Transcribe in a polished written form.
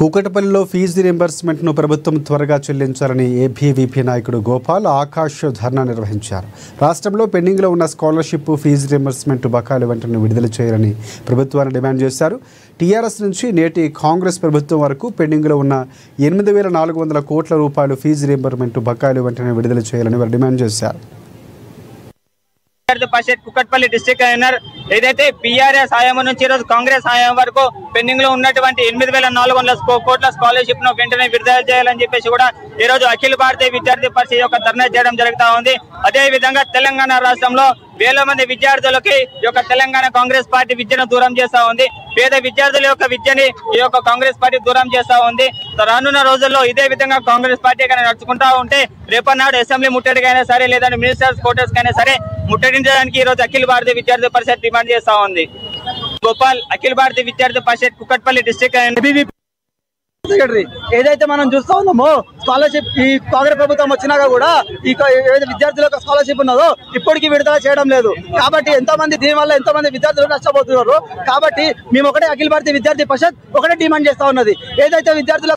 కూకటపల్లిలో fee రీయింబర్స్మెంట్ను ప్రభుత్వం త్వరగా చెల్లించాలని ఏబీవీపీ నాయకుడు గోపాల్ ఆకాశ్ ధర్నా నిర్వహించారు. రాష్ట్రంలో పెండింగ్లో ఉన్న స్కాలర్షిప్ ఫీజు రీయింబర్స్మెంట్ బకాయిలు వెంటనే విడుదల చేయాలని ప్రభుత్వాన్ని డిమాండ్ చేశారు. టీఆర్ఎస్ నుంచి నేటి కాంగ్రెస్ ప్రభుత్వం వరకు పెండింగ్లో ఉన్న 8,400 కోట్ల రూపాయలు ఫీజు రీయింబర్స్మెంట్ బకాయిలు వెంటనే విడుదల చేయాలని వారు డిమాండ్ చేశారు. కుకట్పల్లి డిస్ట్రిక్ట్ గవర్నర్ ఏదైతే బీఆర్ఎస్ హయాం నుంచి ఈరోజు కాంగ్రెస్ హయాం వరకు పెండింగ్ లో ఉన్నటువంటి 8,400 కోట్ల స్కాలర్షిప్ ను వెంటనే విడుదల చేయాలని చెప్పేసి కూడా ఈ రోజు అఖిల భారతీయ విద్యార్థి పరిషత్ యొక్క ధర్నా చేయడం జరుగుతా ఉంది. అదే విధంగా తెలంగాణ రాష్ట్రంలో వేల మంది విద్యార్థులకి ఈ యొక్క తెలంగాణ కాంగ్రెస్ పార్టీ విద్యను దూరం చేస్తా ఉంది. పేద విద్యార్థుల యొక్క విద్యని ఈ యొక్క కాంగ్రెస్ పార్టీ దూరం చేస్తా ఉంది. రానున్న రోజుల్లో ఇదే విధంగా కాంగ్రెస్ పార్టీ నడుచుకుంటా ఉంటే రేపన్నాడు అసెంబ్లీ ముట్టడికైనా సరే లేదంటే మినిస్టర్స్ క్వార్టర్స్ కైనా సరే ముట్టడించడానికి ఈ రోజు అఖిల భారతీయ విద్యార్థి పరిషత్ డిమాండ్ చేస్తా ఉంది. గోపాల్, అఖిల భారతీయ విద్యార్థి పరిషత్ కుకట్పల్లి డిస్ట్రిక్ట్ సెక్రటరీ. ఏదైతే మనం చూస్తా ఉన్నామో స్కాలర్షిప్ ఈ కాంగ్రెస్ ప్రభుత్వం వచ్చినాక కూడా ఈ ఏదైతే విద్యార్థుల యొక్క స్కాలర్షిప్ ఉన్నదో ఇప్పటికీ విడుదల చేయడం లేదు. కాబట్టి దీనివల్ల ఎంతో మంది విద్యార్థులు నష్టపోతున్నారు. కాబట్టి మేము ఒకటే అఖిల భారతీయ విద్యార్థి పరిషత్ ఒకటే డిమాండ్ చేస్తా ఉన్నది, ఏదైతే విద్యార్థుల